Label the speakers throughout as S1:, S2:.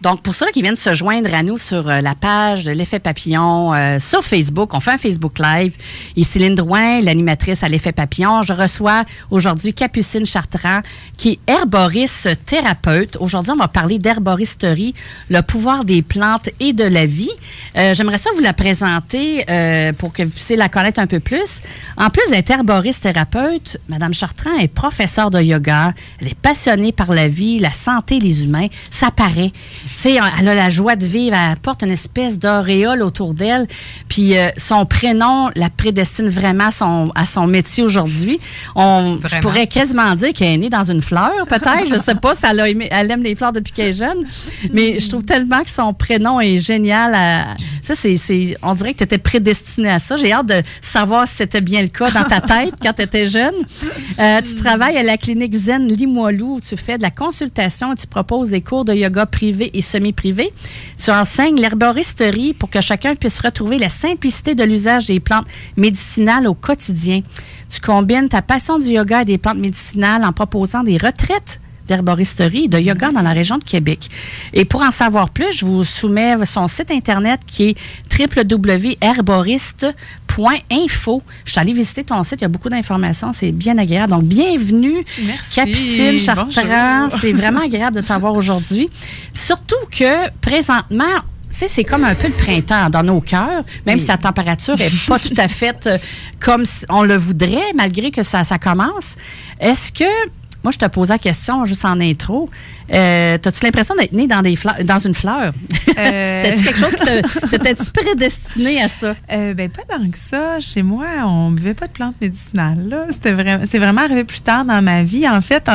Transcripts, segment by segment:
S1: Donc, pour ceux qui viennent se joindre à nous sur la page de l'Effet Papillon sur Facebook, on fait un Facebook Live. Et Céline Drouin, l'animatrice à l'Effet Papillon. Je reçois aujourd'hui Capucine Chartrand, qui est herboriste thérapeute. Aujourd'hui, on va parler d'herboristerie, le pouvoir des plantes et de la vie. J'aimerais ça vous la présenter pour que vous puissiez la connaître un peu plus. En plus d'être herboriste thérapeute, Mme Chartrand est professeure de yoga. Elle est passionnée par la vie, la santé, les humains. Ça paraît. Tu sais, elle a la joie de vivre, elle porte une espèce d'auréole autour d'elle. Puis son prénom la prédestine vraiment à son métier aujourd'hui. Je pourrais quasiment dire qu'elle est née dans une fleur, peut-être. Je ne sais pas si elle aime les fleurs depuis qu'elle est jeune. Mais je trouve tellement que son prénom est génial. On dirait que tu étais prédestinée à ça. J'ai hâte de savoir si c'était bien le cas dans ta tête quand tu étais jeune. Tu travailles à la clinique Zen Limoilou où tu fais de la consultation et tu proposes des cours de yoga privés et semi-privés. Tu enseignes l'herboristerie pour que chacun puisse retrouver la simplicité de l'usage des plantes médicinales au quotidien. Tu combines ta passion du yoga et des plantes médicinales en proposant des retraites d'herboristerie et de yoga dans la région de Québec. Et pour en savoir plus, je vous soumets son site Internet qui est www.herboriste.info. Je suis allée visiter ton site, il y a beaucoup d'informations, c'est bien agréable. Donc, bienvenue, merci, Capucine Chartrand. C'est vraiment agréable de t'avoir aujourd'hui. Surtout que, présentement, tu sais, c'est comme un peu le printemps dans nos cœurs, même si la température n'est pas tout à fait comme on le voudrait, malgré que ça commence. Est-ce que... Moi, je te posais la question juste en intro. T'as-tu l'impression d'être née dans une fleur? C'était-tu quelque chose t'étais-tu prédestiné à ça?
S2: Pas tant que ça. Chez moi, on ne buvait pas de plantes médicinales. Là. C'est vraiment arrivé plus tard dans ma vie. En fait,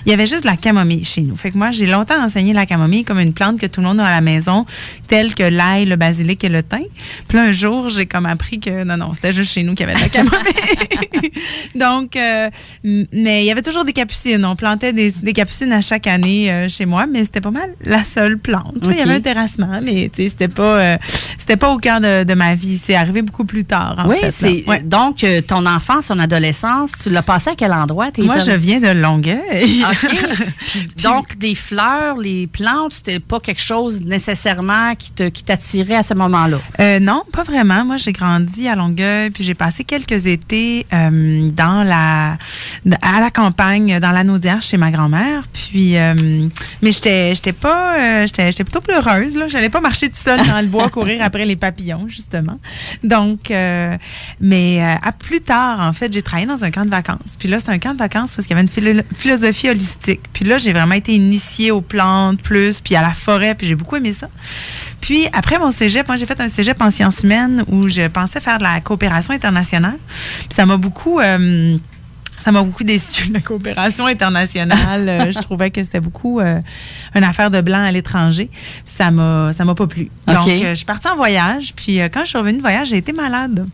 S2: il y avait juste de la camomille chez nous. Fait que moi, j'ai longtemps enseigné la camomille comme une plante que tout le monde a à la maison, telle que l'ail, le basilic et le thym. Puis là, un jour, j'ai comme appris que non, c'était juste chez nous qu'il y avait de la camomille. Donc, mais il y avait toujours des capucines. On plantait des capucines à chaque année chez moi, mais c'était pas mal la seule plante. Okay. Il y avait un terrassement, mais c'était pas au cœur de ma vie. C'est arrivé beaucoup plus tard, en fait.
S1: Ouais. Donc, ton enfance, ton adolescence, tu l'as passé à quel endroit?
S2: Moi, je viens de Longueuil.
S1: OK. Puis, donc, des fleurs, les plantes, c'était pas quelque chose nécessairement qui t'attirait à ce moment-là?
S2: Non, pas vraiment. Moi, j'ai grandi à Longueuil, puis j'ai passé quelques étés à la campagne, dans la Naudière chez ma grand-mère. Puis, mais j'étais plutôt pleureuse, là. J'allais pas marcher toute seule dans le bois, courir après les papillons, justement. Donc, mais à plus tard, en fait, j'ai travaillé dans un camp de vacances. Puis là, c'était un camp de vacances parce qu'il y avait une philosophie holistique. Puis là, j'ai vraiment été initiée aux plantes plus, puis à la forêt, puis j'ai beaucoup aimé ça. Puis après mon cégep, moi, j'ai fait un cégep en sciences humaines où je pensais faire de la coopération internationale. Puis ça m'a beaucoup déçue, la coopération internationale. Je trouvais que c'était beaucoup une affaire de blanc à l'étranger. Puis ça m'a pas plu. Donc, je suis partie en voyage. Puis quand je suis revenue de voyage, j'ai été malade.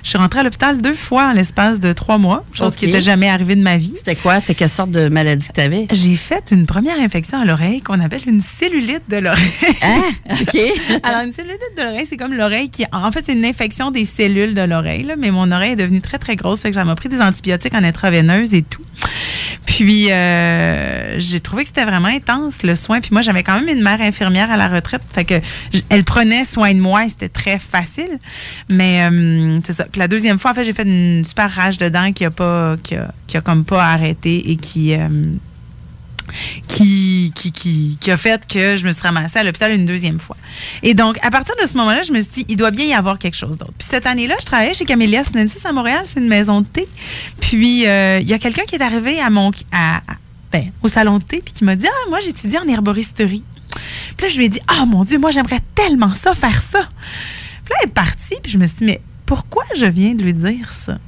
S2: Je suis rentrée à l'hôpital 2 fois en l'espace de 3 mois, chose qui n'était jamais arrivée de ma vie.
S1: C'était quoi? C'est quelle sorte de maladie que tu avais?
S2: J'ai fait une première infection à l'oreille qu'on appelle une cellulite de l'oreille.
S1: Ah, OK.
S2: Alors, une cellulite de l'oreille, c'est comme l'oreille qui... En fait, c'est une infection des cellules de l'oreille, là, mais mon oreille est devenue très, très grosse. Fait que ça m'a pris des antibiotiques en intraveineuse et tout. Puis, j'ai trouvé que c'était vraiment intense, le soin. Puis moi, j'avais quand même une mère infirmière à la retraite. Fait que elle prenait soin de moi et c'était très facile. Mais c'est ça. Puis la deuxième fois, en fait, j'ai fait une super rage de dents qui a comme pas arrêté et qui a fait que je me suis ramassée à l'hôpital une deuxième fois. Et donc, à partir de ce moment-là, je me suis dit, il doit bien y avoir quelque chose d'autre. Puis cette année-là, je travaillais chez Camellia Sinensis à Montréal, c'est une maison de thé. Puis, il y a quelqu'un qui est arrivé au salon de thé, puis qui m'a dit, moi, j'étudie en herboristerie. Puis là, je lui ai dit, mon Dieu, moi, j'aimerais tellement ça, faire ça. Puis là, elle est partie, puis je me suis dit, mais pourquoi je viens de lui dire ça?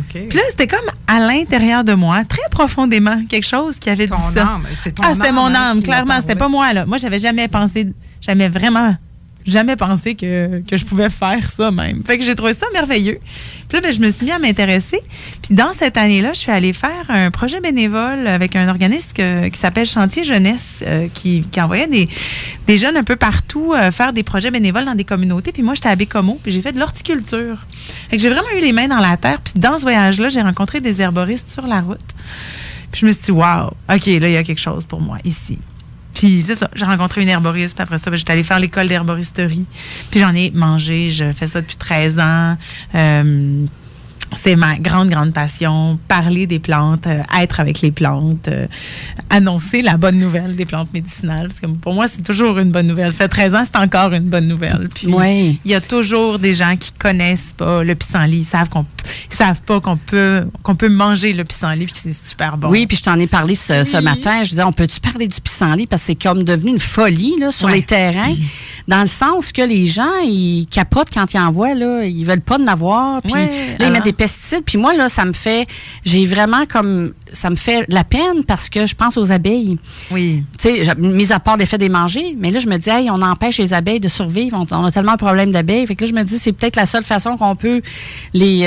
S3: Okay.
S2: Puis là, c'était comme à l'intérieur de moi, très profondément, quelque chose qui avait dit ça.
S3: Âme. C'est ton âme.
S2: C'était mon âme, clairement. C'était pas moi, là. Moi, j'avais jamais pensé que je pouvais faire ça même. Fait que j'ai trouvé ça merveilleux. Puis là, je me suis mis à m'intéresser. Puis dans cette année-là, je suis allée faire un projet bénévole avec un organisme qui s'appelle Chantier Jeunesse, qui envoyait des jeunes un peu partout faire des projets bénévoles dans des communautés. Puis moi, j'étais à Bécomo, puis j'ai fait de l'horticulture. Fait que j'ai vraiment eu les mains dans la terre. Puis dans ce voyage-là, j'ai rencontré des herboristes sur la route. Puis je me suis dit, wow, OK, là, il y a quelque chose pour moi ici. Puis c'est ça, j'ai rencontré une herboriste, puis après ça, j'étais allée faire l'école d'herboristerie. Puis j'en ai mangé, je fais ça depuis 13 ans. C'est ma grande, grande passion, parler des plantes, être avec les plantes, annoncer la bonne nouvelle des plantes médicinales. Parce que pour moi, c'est toujours une bonne nouvelle. Ça fait 13 ans, c'est encore une bonne nouvelle. Puis il y a toujours des gens qui connaissent pas le pissenlit. Ils savent pas qu'on peut manger le pissenlit, puis que c'est super bon.
S1: Oui, puis je t'en ai parlé ce matin. Je disais, on peut-tu parler du pissenlit? Parce que c'est comme devenu une folie là, sur les terrains, dans le sens que les gens, ils capotent quand ils en voient, là, ils veulent pas en avoir. Puis là, ils mettent des pesticides. Puis moi, là, ça me fait de la peine parce que je pense aux abeilles.
S2: Oui.
S1: Tu sais, mis à part l'effet des manger, mais là, je me dis, hey, on empêche les abeilles de survivre. On a tellement de problèmes d'abeilles. Fait que là, je me dis, c'est peut-être la seule façon qu'on peut les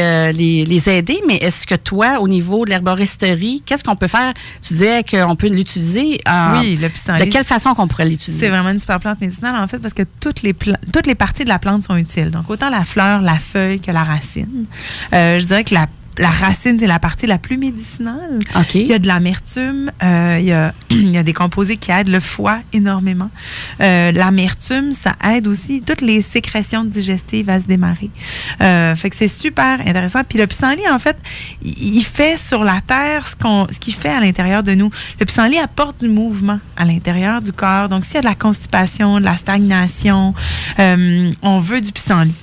S1: aider. Mais est-ce que toi, au niveau de l'herboristerie, qu'est-ce qu'on peut faire? Tu disais qu'on peut l'utiliser.
S2: Oui, le pissenlit.
S1: De quelle façon qu'on pourrait l'utiliser?
S2: C'est vraiment une super plante médicinale, en fait, parce que toutes les parties de la plante sont utiles. Donc, autant la fleur, la feuille que la racine. Je dirais que la racine, c'est la partie la plus médicinale.
S1: Okay.
S2: Il y a de l'amertume, il y a des composés qui aident le foie énormément. L'amertume, ça aide aussi toutes les sécrétions digestives à se démarrer. Fait que c'est super intéressant. Puis le pissenlit, en fait, il fait sur la terre ce qu'il fait à l'intérieur de nous. Le pissenlit apporte du mouvement à l'intérieur du corps. Donc, s'il y a de la constipation, de la stagnation, on veut du pissenlit.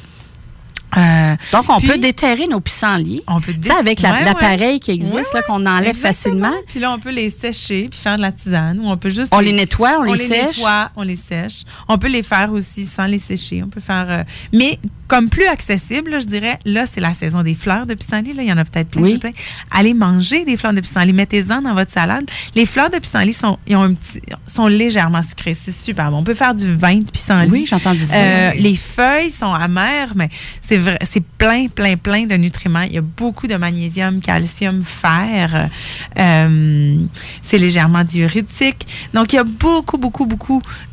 S1: Donc, on peut déterrer nos pissenlits. On peut avec l'appareil qui existe, là, qu'on enlève facilement.
S2: Puis là, on peut les sécher puis faire de la tisane. Ou on peut juste...
S1: On les nettoie, on les sèche.
S2: On les sèche. On peut les faire aussi sans les sécher. On peut faire... mais comme plus accessible, là, je dirais, là, c'est la saison des fleurs de pissenlit. Là, il y en a peut-être plein. Allez manger des fleurs de pissenlit. Mettez-en dans votre salade. Les fleurs de pissenlit sont légèrement sucrées. C'est super bon. On peut faire du vin de pissenlit.
S1: Oui, j'ai entendu ça.
S2: Les feuilles sont amères, mais c'est plein de nutriments. Il y a beaucoup de magnésium, calcium, fer. C'est légèrement diurétique. Donc, il y a beaucoup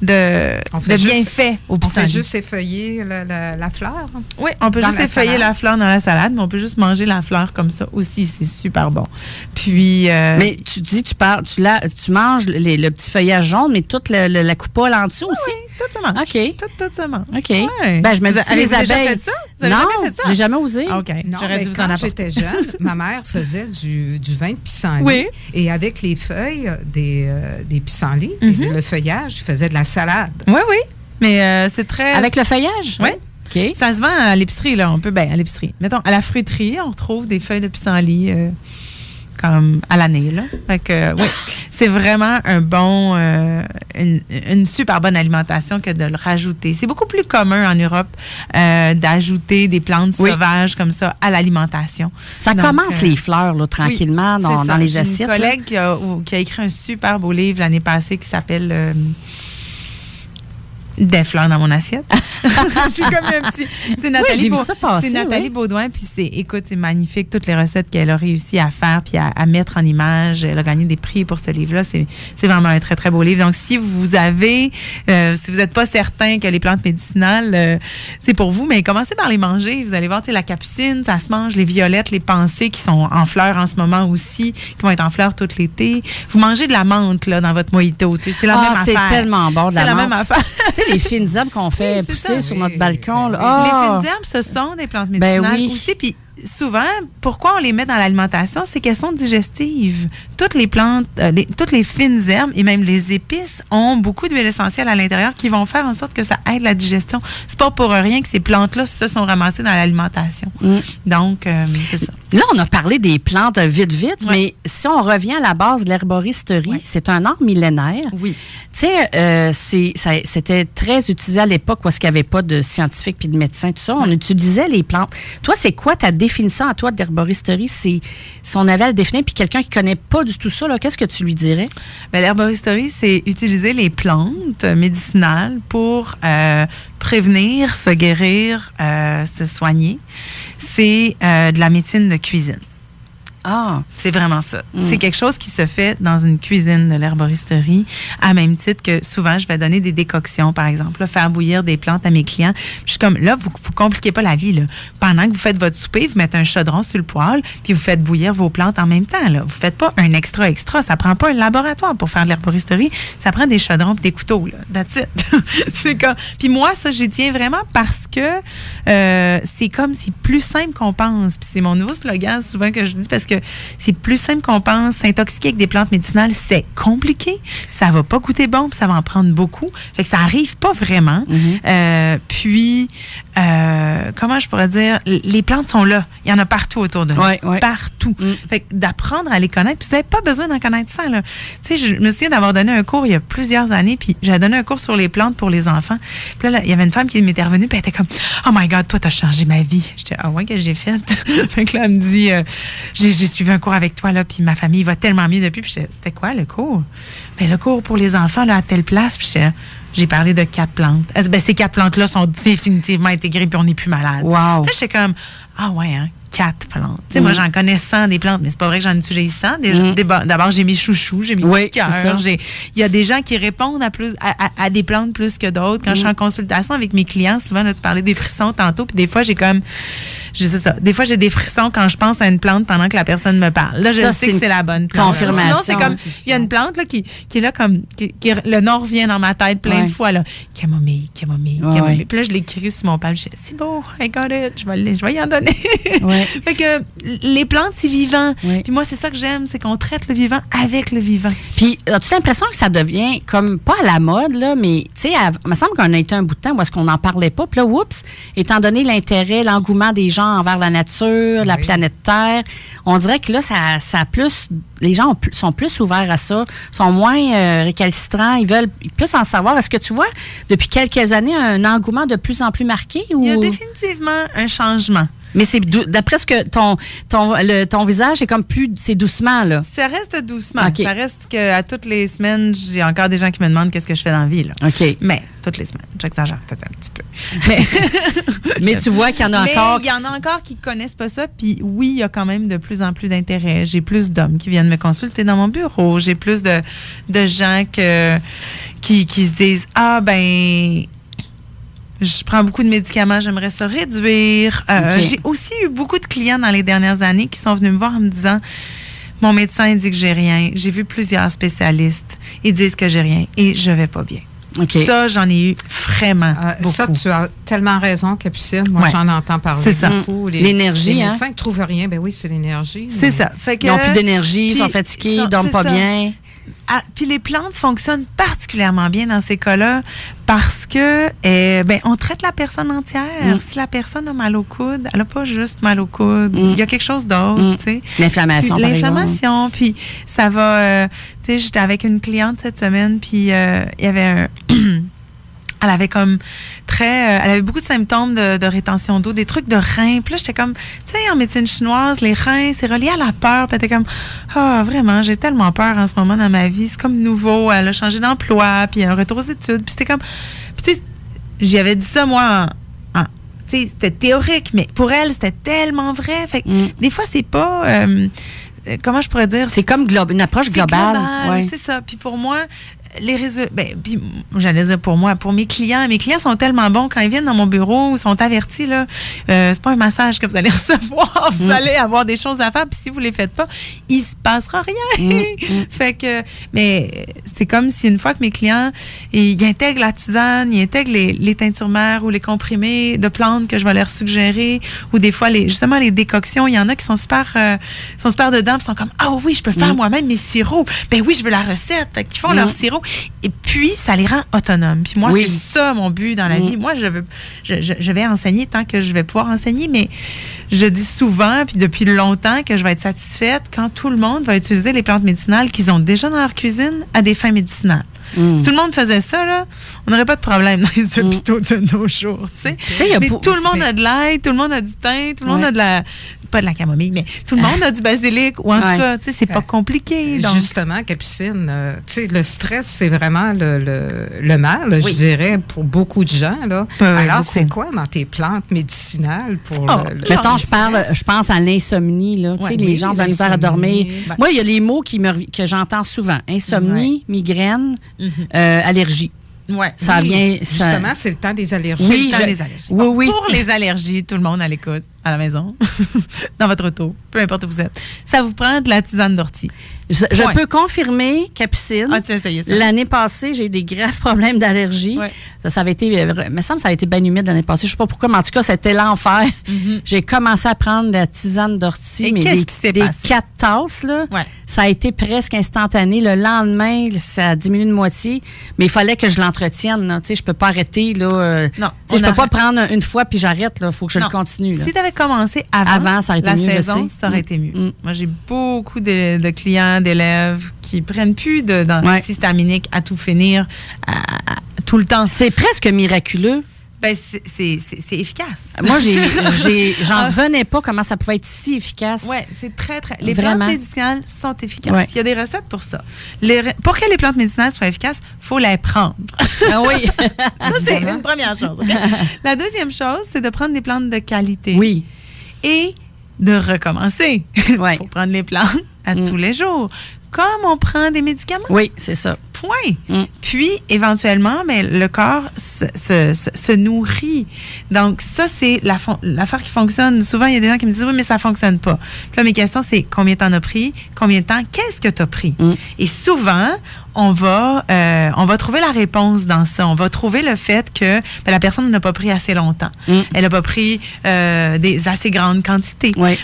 S2: de bienfaits au pissenlit.
S3: On fait juste effeuiller la fleur.
S2: Oui, on peut juste effeuiller la fleur dans la salade, mais on peut juste manger la fleur comme ça aussi. C'est super bon. Puis...
S1: Mais tu dis, tu manges le petit feuillage jaune, mais toute la coupole en dessous aussi?
S2: Oui, tout ça mange.
S1: OK.
S2: Tout ça mange.
S1: OK.
S2: Ouais.
S1: Ben, je me dis, si les abeilles...
S2: Déjà fait ça? Vous avez jamais fait ça?
S1: J'ai jamais osé.
S2: OK.
S3: Non,
S2: j'aurais dû vous en
S3: quand
S2: apporter.
S3: j'étais jeune, ma mère faisait du vin de pissenlit.
S2: Oui.
S3: Et avec les feuilles des pissenlits, le feuillage, je faisais de la salade.
S2: Oui. Mais c'est très...
S1: Avec le feuillage?
S2: Oui.
S1: OK.
S2: Ça se vend à l'épicerie, là. À l'épicerie. Mettons, à la fruiterie, on retrouve des feuilles de pissenlit comme à l'année, là. Fait que, oui, c'est vraiment une super bonne alimentation que de le rajouter. C'est beaucoup plus commun en Europe d'ajouter des plantes sauvages comme ça à l'alimentation.
S1: Ça commence les fleurs, là, tranquillement, dans les assiettes.
S2: J'ai une collègue qui a écrit un super beau livre l'année passée qui s'appelle... Des fleurs dans mon assiette. Je suis comme un petit... C'est Nathalie Beaudoin, puis c'est magnifique, toutes les recettes qu'elle a réussi à faire puis à mettre en image. Elle a gagné des prix pour ce livre-là. C'est vraiment un très, très beau livre. Donc, si vous n'êtes pas certain que les plantes médicinales, c'est pour vous, mais commencez par les manger. Vous allez voir, la capucine, ça se mange, les violettes, les pensées qui sont en fleurs en ce moment aussi, qui vont être en fleurs tout l'été. Vous mangez de la menthe, là, dans votre mojito. C'est la même affaire.
S1: C'est tellement bon, de la menthe.
S2: C'est la même affaire.
S1: Les fines herbes qu'on fait pousser sur notre balcon. Là.
S2: Les fines herbes, ce sont des plantes médicinales aussi. Puis souvent, pourquoi on les met dans l'alimentation, c'est qu'elles sont digestives. Toutes les plantes, toutes les fines herbes et même les épices ont beaucoup d'huile essentielle à l'intérieur qui vont faire en sorte que ça aide la digestion. C'est pas pour rien que ces plantes-là se sont ramassées dans l'alimentation. Donc, c'est ça.
S1: Là, on a parlé des plantes vite, mais si on revient à la base de l'herboristerie, c'est un art millénaire.
S2: Oui.
S1: Tu sais, c'était très utilisé à l'époque parce qu'il n'y avait pas de scientifiques puis de médecins, tout ça. On utilisait les plantes. Toi, c'est quoi ta définition à toi de l'herboristerie? Si on avait à le définir, puis quelqu'un qui ne connaît pas du tout ça, qu'est-ce que tu lui dirais?
S2: Bien, l'herboristerie, c'est utiliser les plantes médicinales pour prévenir, se guérir, se soigner. C'est de la médecine de cuisine.
S1: Ah.
S2: C'est vraiment ça. C'est quelque chose qui se fait dans une cuisine de l'herboristerie, à même titre que souvent, je vais donner des décoctions, par exemple, là, faire bouillir des plantes à mes clients. Je suis comme, là, vous compliquez pas la vie. Là. Pendant que vous faites votre souper, vous mettez un chaudron sur le poêle, puis vous faites bouillir vos plantes en même temps. Là. Vous faites pas un extra. Ça prend pas un laboratoire pour faire de l'herboristerie. Ça prend des chaudrons et des couteaux. Là. That's it. C'est comme... Puis moi, ça, j'y tiens vraiment parce que c'est comme, c'est plus simple qu'on pense. Puis c'est mon nouveau slogan souvent que je dis parce que c'est plus simple qu'on pense. S'intoxiquer avec des plantes médicinales, c'est compliqué. Ça va pas goûter bon, puis ça va en prendre beaucoup. Fait que ça arrive pas vraiment. Puis, comment je pourrais dire, les plantes sont là. Il y en a partout autour de nous.
S1: Ouais.
S2: Partout. Fait que d'apprendre à les connaître, puis vous n'avez pas besoin d'en connaître ça. Tu sais, je me souviens d'avoir donné un cours il y a plusieurs années, puis j'avais donné un cours sur les plantes pour les enfants. Puis là, il y avait une femme qui m'était revenue, puis elle était comme, « Oh my God, toi, t'as changé ma vie. » J'étais, « Ah ouais, qu'est-ce que j'ai fait? » Fait que là, elle me dit, j'ai suivi un cours avec toi, là, puis ma famille va tellement mieux depuis. Puis j'étais, c'était quoi le cours? Ben, le cours pour les enfants, là, à telle place. Puis j'ai parlé de 4 plantes. Ben, ces 4 plantes-là sont définitivement intégrées, puis on n'est plus malade.
S1: Wow.
S2: Là, j'étais comme, ah ouais, hein, 4 plantes. Tu sais, moi, j'en connais 100 des plantes, mais c'est pas vrai que j'en utilise 100. D'abord, j'ai mes chouchous, j'ai mes coups de cœur. Il y a des gens qui répondent à des plantes plus que d'autres. Quand je suis en consultation avec mes clients, souvent, là, tu parlais des frissons tantôt, puis des fois, je sais ça. Des fois, j'ai des frissons quand je pense à une plante pendant que la personne me parle. Là, je sais que c'est la bonne plante.
S1: Confirmation.
S2: Sinon, c'est comme, il y a une plante là, qui est là comme, le nom revient dans ma tête plein de fois. Là. Camomille. Puis là, je l'écris sur mon page. Je dis, c'est beau, I got it. Je vais y en donner. Fait que les plantes, c'est vivant. Puis moi, c'est ça que j'aime, c'est qu'on traite le vivant avec le vivant.
S1: Puis, as-tu l'impression que ça devient comme, pas à la mode, là, mais, tu sais, il me semble qu'on a été un bout de temps où est-ce qu'on n'en parlait pas. Puis là, oups, étant donné l'intérêt, l'engouement des gens envers la nature, la planète Terre, on dirait que là, ça plus, les gens sont plus ouverts à ça, sont moins récalcitrants, ils veulent plus en savoir. Est-ce que tu vois, depuis quelques années, un engouement de plus en plus marqué? Ou...
S2: Il y a définitivement un changement.
S1: Mais c'est d'après ce que ton visage est comme plus, c'est doucement, là.
S2: Ça reste doucement.
S1: Okay.
S2: Ça reste qu'à toutes les semaines, j'ai encore des gens qui me demandent qu'est-ce que je fais dans la vie, là.
S1: OK.
S2: Mais toutes les semaines. J'exagère peut-être un petit peu.
S1: Mais tu vois qu'il y en a encore.
S2: Il y en a encore qui connaissent pas ça. Puis oui, il y a quand même de plus en plus d'intérêt. J'ai plus d'hommes qui viennent me consulter dans mon bureau. J'ai plus de gens qui se disent, ah ben, je prends beaucoup de médicaments, j'aimerais ça réduire. J'ai aussi eu beaucoup de clients dans les dernières années qui sont venus me voir en me disant, mon médecin il dit que j'ai rien. J'ai vu plusieurs spécialistes. Ils disent que j'ai rien et je vais pas bien.
S1: Okay.
S2: Ça, j'en ai eu vraiment beaucoup.
S3: Ça, tu as tellement raison, Capucine. Moi, j'en entends parler.
S2: C'est ça.
S3: Beaucoup.
S1: L'énergie,
S3: les médecins ne trouvent rien. Ben oui, c'est l'énergie.
S2: C'est ça. Fait que,
S1: ils n'ont plus d'énergie, ils sont fatigués, ils ne dorment pas bien.
S2: Ah, puis les plantes fonctionnent particulièrement bien dans ces cas-là parce que on traite la personne entière. Si la personne a mal au coude, elle n'a pas juste mal au coude. Il y a quelque chose d'autre, tu sais.
S1: L'inflammation, par exemple.
S2: L'inflammation, puis ça va... tu sais, j'étais avec une cliente cette semaine, puis il y avait elle avait comme elle avait beaucoup de symptômes de rétention d'eau, des trucs de reins. Puis là, j'étais comme, tu sais, en médecine chinoise, les reins, c'est relié à la peur. Puis elle était comme, vraiment, j'ai tellement peur en ce moment dans ma vie. C'est comme nouveau. Elle a changé d'emploi, puis un retour aux études. Puis c'était comme, puis tu sais, j'y avais dit ça, moi, tu sais, c'était théorique, mais pour elle, c'était tellement vrai. Fait que des fois, c'est pas... comment je pourrais dire?
S1: C'est comme une approche globale.
S2: Ouais. C'est ça. Puis pour moi, les résultats, puis j'allais dire pour moi, pour mes clients sont tellement bons quand ils viennent dans mon bureau, ils sont avertis là, c'est pas un massage que vous allez recevoir, vous allez avoir des choses à faire, puis si vous les faites pas, il se passera rien. Fait que, mais c'est comme si une fois que mes clients, ils intègrent la tisane, ils intègrent les teintures mères ou les comprimés de plantes que je vais leur suggérer, ou des fois justement les décoctions, il y en a qui sont super dedans, puis sont comme oui, je peux faire moi-même mes sirops. Ben oui, je veux la recette. Fait qu'ils font leur sirop. Et puis, ça les rend autonomes. Puis moi, c'est ça mon but dans la vie. Moi, je vais enseigner tant que je vais pouvoir enseigner, mais je dis souvent, puis depuis longtemps, que je vais être satisfaite quand tout le monde va utiliser les plantes médicinales qu'ils ont déjà dans leur cuisine à des fins médicinales. Si tout le monde faisait ça, là, on n'aurait pas de problème dans les hôpitaux de nos jours. Mais tout le monde a de l'aide, tout le monde a du thym, tout le monde a pas de la camomille, mais tout le monde a du basilic, ou en tout cas, tu sais, c'est pas compliqué. Donc.
S3: Justement, Capucine, tu sais, le stress, c'est vraiment le mal, je dirais, pour beaucoup de gens, là. Alors, c'est quoi dans tes plantes médicinales pour
S1: mettons, je pense à l'insomnie, là. Tu sais, les gens ont de la misère à dormir. Moi, il y a les mots que j'entends souvent. Insomnie, migraine, allergie.
S2: Ouais.
S1: Ça vient.
S3: Justement, c'est le temps des allergies.
S2: Oui, c'est le temps des allergies.
S1: Oui, oui.
S2: Pour les allergies, tout le monde à l'écoute, à la maison, dans votre auto, peu importe où vous êtes, ça vous prend de la tisane d'ortie.
S1: Je peux confirmer, Capucine.
S2: Ah, tu as essayé ça?
S1: L'année passée, j'ai eu des graves problèmes d'allergie. Ouais. Ça avait été, il me semble que ça avait été bien humide l'année passée. Je ne sais pas pourquoi, mais en tout cas, c'était l'enfer. J'ai commencé à prendre de la tisane d'ortie, mais des 4 tasses, là. Ouais. Ça a été presque instantané. Le lendemain, ça a diminué de moitié, mais il fallait que je l'entretienne. Tu sais, je ne peux pas arrêter. Là.
S2: Non.
S1: Je ne peux pas prendre une fois puis j'arrête. Il faut que je le continue. Là.
S2: Si tu avais commencé avant ça aurait été mieux, saison, ça aurait été mieux. Moi, j'ai beaucoup de clients, d'élèves qui prennent plus d'antihistaminiques à tout finir, tout le temps.
S1: C'est presque miraculeux.
S2: Ben, c'est efficace.
S1: Moi, j'en revenais pas comment ça pouvait être si efficace.
S2: Oui, c'est très, très... Les plantes médicinales sont efficaces. Ouais. Il y a des recettes pour ça. Pour que les plantes médicinales soient efficaces, il faut les prendre.
S1: Ah oui.
S2: Ça, c'est une première chose. Okay? La deuxième chose, c'est de prendre des plantes de qualité.
S1: Oui.
S2: Et de recommencer. Il faut prendre les plantes à tous les jours. Comme on prend des médicaments.
S1: Oui, c'est ça.
S2: Point. Puis, éventuellement, mais le corps se nourrit. Donc, ça, c'est l'affaire qui fonctionne. Souvent, il y a des gens qui me disent, oui, mais ça ne fonctionne pas. Puis là, mes questions, c'est combien t'en as pris? Combien de temps? Qu'est-ce que tu as pris? Et souvent, on va trouver la réponse dans ça. On va trouver le fait que la personne n'a pas pris assez longtemps. Elle n'a pas pris des assez grandes quantités.
S1: Oui.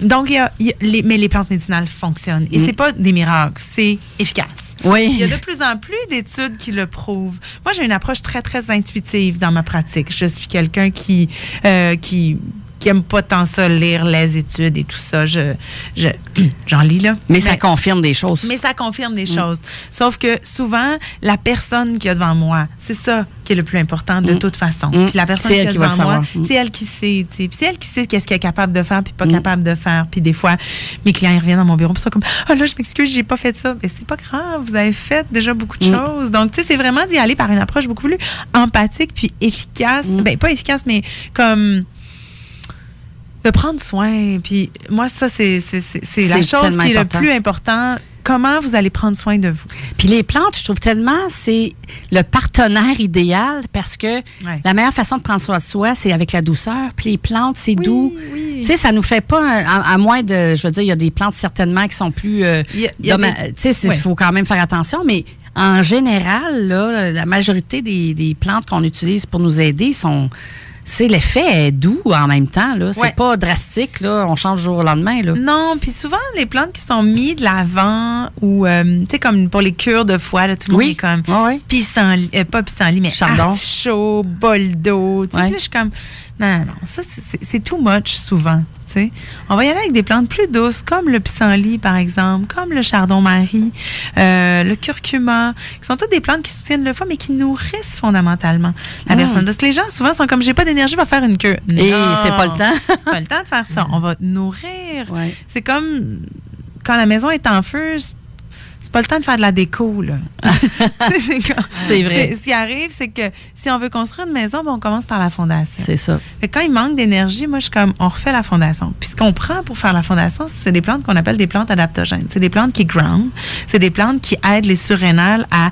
S2: Donc, mais les plantes médicinales fonctionnent. Et c'est pas des miracles, c'est efficace.
S1: Oui.
S2: Il y a de plus en plus d'études qui le prouvent. Moi, j'ai une approche très, très intuitive dans ma pratique. Je suis quelqu'un qui aime pas tant ça, lire les études et tout ça. J'en lis, là.
S1: Mais ça confirme des choses.
S2: Mais ça confirme des choses. Sauf que souvent, la personne qui est devant moi, c'est ça qui est le plus important de toute façon. Puis la personne qui est devant moi, c'est elle qui sait. Puis c'est elle qui sait qu'est-ce qu'elle est capable de faire puis pas capable de faire. Puis des fois, mes clients ils reviennent dans mon bureau puis ils sont comme « Ah là, je m'excuse, j'ai pas fait ça. » Mais c'est pas grave, vous avez fait déjà beaucoup de choses. Donc, tu sais, c'est vraiment d'y aller par une approche beaucoup plus empathique puis efficace. Ben, pas efficace, mais comme... de prendre soin. Puis moi, ça, c'est la chose qui est le plus important. Comment vous allez prendre soin de vous?
S1: Puis les plantes, je trouve tellement, c'est le partenaire idéal parce que la meilleure façon de prendre soin de soi, c'est avec la douceur. Puis les plantes, c'est doux. Oui. Tu sais, ça nous fait pas, à moins de, je veux dire, il y a des plantes certainement qui sont plus... tu sais, il faut quand même faire attention, mais en général, là, la majorité des plantes qu'on utilise pour nous aider sont... l'effet est doux en même temps. Là. C'est pas drastique. Là. On change du jour au lendemain. Là.
S2: Non, puis souvent, les plantes qui sont mises de l'avant ou, tu sais, comme pour les cures de foie, là, tout le monde est comme pissenlit, pas pissenlit, mais artichaut, bol d'eau. Tu sais, puis là, je suis comme, non, ça, c'est too much souvent. T'sais. On va y aller avec des plantes plus douces, comme le pissenlit, par exemple, comme le chardon-marie, le curcuma, qui sont toutes des plantes qui soutiennent le foie, mais qui nourrissent fondamentalement la personne. Parce que les gens, souvent, sont comme, j'ai pas d'énergie, va faire une cure.
S1: Et c'est pas le temps.
S2: C'est pas le temps de faire ça. On va nourrir. Ouais. C'est comme quand la maison est en feu, c'est pas le temps de faire de la déco, là.
S1: C'est vrai.
S2: Ce qui arrive, c'est que si on veut construire une maison, on commence par la fondation.
S1: C'est ça.
S2: Fait que quand il manque d'énergie, moi, je suis comme, on refait la fondation. Puis ce qu'on prend pour faire la fondation, c'est des plantes qu'on appelle des plantes adaptogènes. C'est des plantes qui ground. C'est des plantes qui aident les surrénales à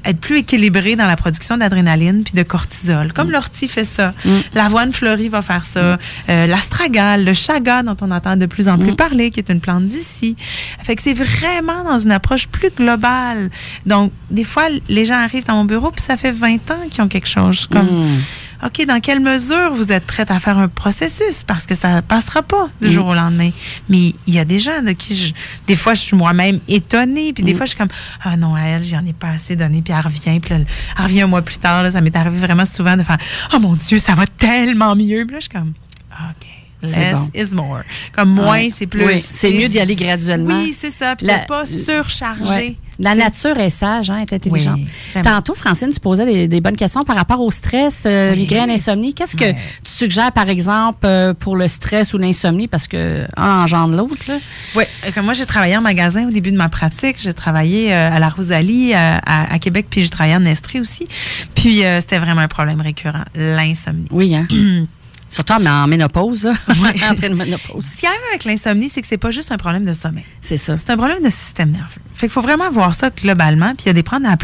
S2: être plus équilibré dans la production d'adrénaline puis de cortisol. Comme l'ortie fait ça. L'avoine fleurie va faire ça. L'astragale, le chaga dont on entend de plus en plus parler, qui est une plante d'ici. Fait que c'est vraiment dans une approche plus globale. Donc, des fois, les gens arrivent dans mon bureau puis ça fait 20 ans qu'ils ont quelque chose. Comme, OK, dans quelle mesure vous êtes prête à faire un processus? Parce que ça ne passera pas du jour au lendemain. Mais il y a des gens de qui, des fois, je suis moi-même étonnée. Puis des fois, je suis comme, ah non, à elle, j'en ai pas assez donné. Puis elle revient. Puis là, elle revient un mois plus tard. Là, ça m'est arrivé vraiment souvent de faire, oh mon Dieu, ça va tellement mieux. Puis là, je suis comme, OK. Less is more. Comme moins, c'est plus.
S1: Oui, c'est mieux d'y aller graduellement.
S2: Oui, c'est ça. Puis de ne pas surcharger
S1: La nature est sage, hein, est intelligente. Oui, tantôt, Francine, tu posais des bonnes questions par rapport au stress, migraine, insomnie. Qu'est-ce que tu suggères, par exemple, pour le stress ou l'insomnie, parce que un engendre l'autre, là?
S2: Oui, comme moi, j'ai travaillé en magasin au début de ma pratique. J'ai travaillé à la Rosalie, à Québec, puis j'ai travaillé en Estrie aussi. Puis c'était vraiment un problème récurrent, l'insomnie.
S1: Oui, hein? Surtout en ménopause, après une ménopause.
S2: Ce qui arrive avec l'insomnie, c'est que c'est pas juste un problème de sommeil.
S1: C'est ça.
S2: C'est un problème de système nerveux. Fait qu'il faut vraiment voir ça globalement. Puis il y a des plantes à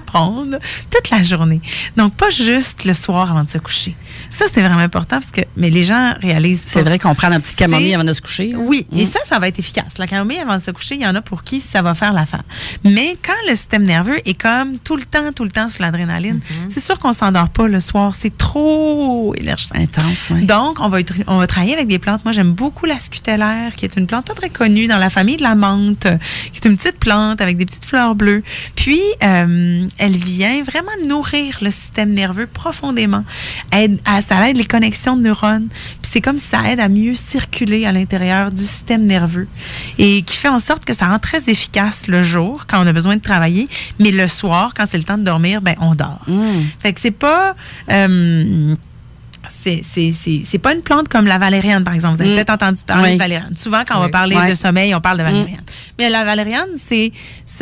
S2: prendre toute la journée. Donc, pas juste le soir avant de se coucher. Ça, c'est vraiment important parce que les gens réalisent pas.
S1: C'est vrai qu'on prend un petit camomille avant de se coucher.
S2: Oui, et ça va être efficace. La camomille avant de se coucher, il y en a pour qui ça va faire l'affaire. Mais quand le système nerveux est comme tout le temps sur l'adrénaline, c'est sûr qu'on s'endort pas le soir. C'est trop énergisant.
S1: Intense, oui.
S2: Donc, on va travailler avec des plantes. Moi, j'aime beaucoup la scutellaire, qui est une plante pas très connue dans la famille de la menthe, qui est une petite plante avec des petites fleurs bleues. Puis, elle vient vraiment nourrir le système nerveux profondément. Ça aide les connexions de neurones. Puis, c'est comme si ça aide à mieux circuler à l'intérieur du système nerveux et qui fait en sorte que ça rend très efficace le jour, quand on a besoin de travailler, mais le soir, quand c'est le temps de dormir, on dort. Fait que c'est pas... c'est pas une plante comme la valériane, par exemple. Vous avez peut-être entendu parler de valériane. Souvent, quand on va parler de sommeil, on parle de valériane. Mais la valériane,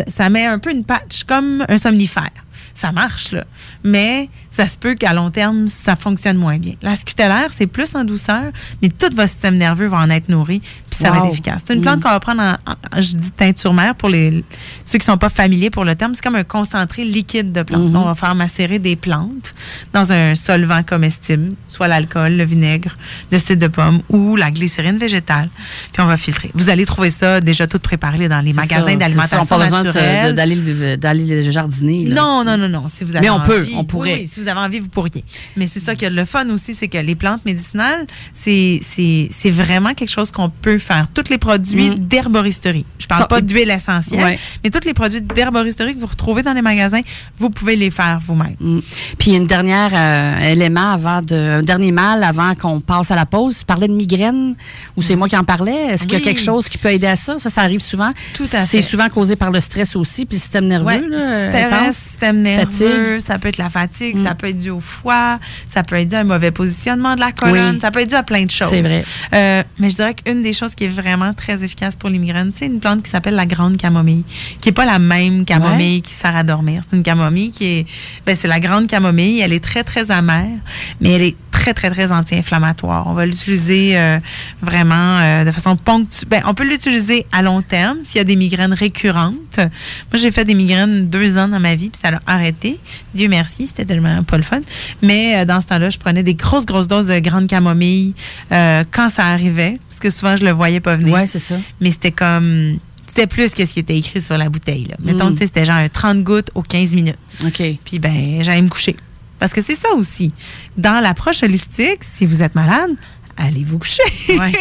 S2: ça met un peu une patch, comme un somnifère. Ça marche, là. Mais ça se peut qu'à long terme, ça fonctionne moins bien. La scutellaire, c'est plus en douceur, mais tout votre système nerveux va en être nourri, puis ça va être efficace. C'est une plante qu'on va prendre je dis teinture mère pour ceux qui ne sont pas familiers pour le terme. C'est comme un concentré liquide de plantes. On va faire macérer des plantes dans un solvant comestible, soit l'alcool, le vinaigre, le cidre de pomme ou la glycérine végétale. Puis on va filtrer. Vous allez trouver ça déjà tout préparé dans les magasins d'alimentation naturelle.
S1: On n'a pas besoin d'aller le jardiner. Là.
S2: Non. Si vous avez
S1: on pourrait.
S2: Oui, si vous avez envie, vous pourriez. Mais c'est ça qui a le fun aussi, c'est que les plantes médicinales, c'est vraiment quelque chose qu'on peut faire. Tous les produits d'herboristerie. Je parle pas d'huile essentielle, mais tous les produits d'herboristerie que vous retrouvez dans les magasins, vous pouvez les faire vous-même.
S1: Puis un dernier mal avant qu'on passe à la pause. Tu parlais de migraine, ou c'est moi qui en parlais. Est-ce qu'il y a quelque chose qui peut aider à ça? Ça arrive souvent.
S2: Tout à fait.
S1: C'est souvent causé par le stress aussi, puis le système nerveux.
S2: Système nerveux, ça peut être la fatigue, ça peut être dû au foie, ça peut être dû à un mauvais positionnement de la colonne, ça peut être dû à plein de choses.
S1: C'est vrai.
S2: Mais je dirais qu'une des choses qui est vraiment très efficace pour les migraines, c'est une plante qui s'appelle la grande camomille, qui n'est pas la même camomille qui sert à dormir. C'est une camomille qui est... c'est la grande camomille. Elle est très, très amère, mais elle est très, très, très anti-inflammatoire. On va l'utiliser vraiment de façon ponctuelle. On peut l'utiliser à long terme s'il y a des migraines récurrentes. Moi, j'ai fait des migraines 2 ans dans ma vie, puis ça l'a arrêté. Dieu merci, c'était tellement pas le fun. Mais dans ce temps-là, je prenais des grosses doses de grande camomille quand ça arrivait, parce que souvent, je le voyais pas venir.
S1: Oui, c'est ça.
S2: Mais c'était comme... C'était plus que ce qui était écrit sur la bouteille. Là. Mettons, tu sais, c'était genre 30 gouttes aux 15 minutes.
S1: OK.
S2: Puis, j'allais me coucher. Parce que c'est ça aussi. Dans l'approche holistique, si vous êtes malade, allez vous coucher.
S1: Oui.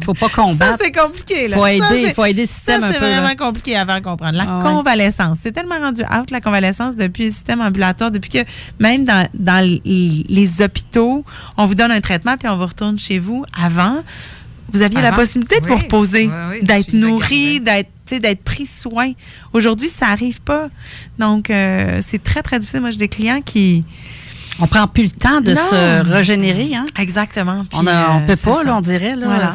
S1: Faut pas combattre.
S2: Ça, c'est compliqué. Là.
S1: Faut aider le système un peu.
S2: C'est vraiment compliqué à faire comprendre. La convalescence. C'est tellement rendu out, la convalescence, depuis le système ambulatoire, depuis que même dans les hôpitaux, on vous donne un traitement puis on vous retourne chez vous. Avant, vous aviez la possibilité de vous reposer, d'être nourri, d'être pris soin. Aujourd'hui, ça n'arrive pas. Donc, c'est très, très difficile. Moi, j'ai des clients qui...
S1: On prend plus le temps de se régénérer. Hein?
S2: Exactement. Puis,
S1: on peut pas, là, on dirait. Là,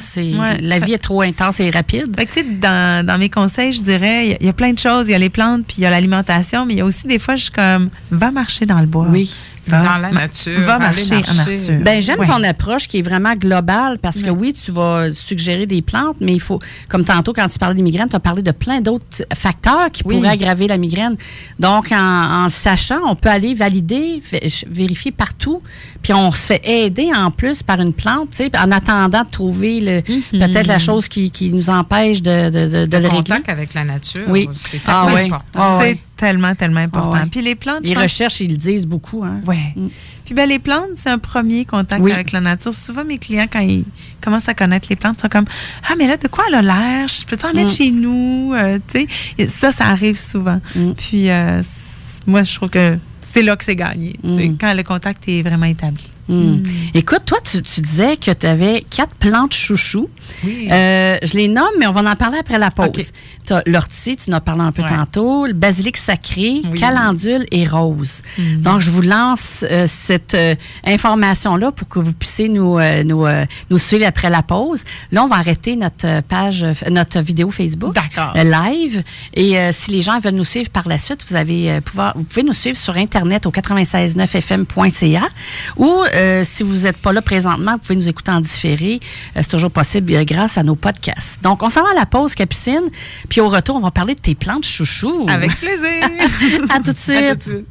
S1: la vie est trop intense et rapide.
S2: Fait que, dans mes conseils, je dirais, il y a plein de choses. Il y a les plantes, puis il y a l'alimentation, mais il y a aussi des fois, je suis comme, va marcher dans le bois.
S1: Oui.
S3: Dans la nature.
S2: Va marcher en nature.
S1: J'aime ton approche qui est vraiment globale parce que oui, tu vas suggérer des plantes, mais il faut, comme tantôt, quand tu parlais des migraines, tu as parlé de plein d'autres facteurs qui pourraient aggraver la migraine. Donc, en sachant, on peut aller valider, vérifier partout, puis on se fait aider en plus par une plante, en attendant de trouver peut-être la chose qui nous empêche de le régler.
S3: Contact avec la nature, c'est
S2: tellement
S3: important.
S2: C'est tellement important. Puis les plantes...
S1: Les recherches, ils le disent beaucoup. Hein?
S2: Oui. Puis les plantes, c'est un premier contact avec la nature. Souvent, mes clients, quand ils commencent à connaître les plantes, sont comme « Ah, mais là, de quoi elle a l'air? Je peux-tu en mettre chez nous? » Tu sais, ça arrive souvent. Puis moi, je trouve que c'est là que c'est gagné. Quand le contact est vraiment établi.
S1: Écoute, toi, tu disais que tu avais 4 plantes chouchous.
S3: Oui.
S1: Je les nomme, mais on va en parler après la pause.
S2: Okay.
S1: Tu as l'ortie, tu en as parlé un peu tantôt, le basilic sacré, calendule et rose. Donc, je vous lance cette information-là pour que vous puissiez nous suivre après la pause. Là, on va arrêter notre page, notre vidéo Facebook live. Et si les gens veulent nous suivre par la suite, vous pouvez nous suivre sur Internet au 969fm.ca ou si vous n'êtes pas là présentement, vous pouvez nous écouter en différé. C'est toujours possible grâce à nos podcasts. Donc, on s'en va à la pause, Capucine. Puis au retour, on va parler de tes plantes chouchou.
S2: Avec plaisir.
S1: À tout de suite.
S2: À tout de suite.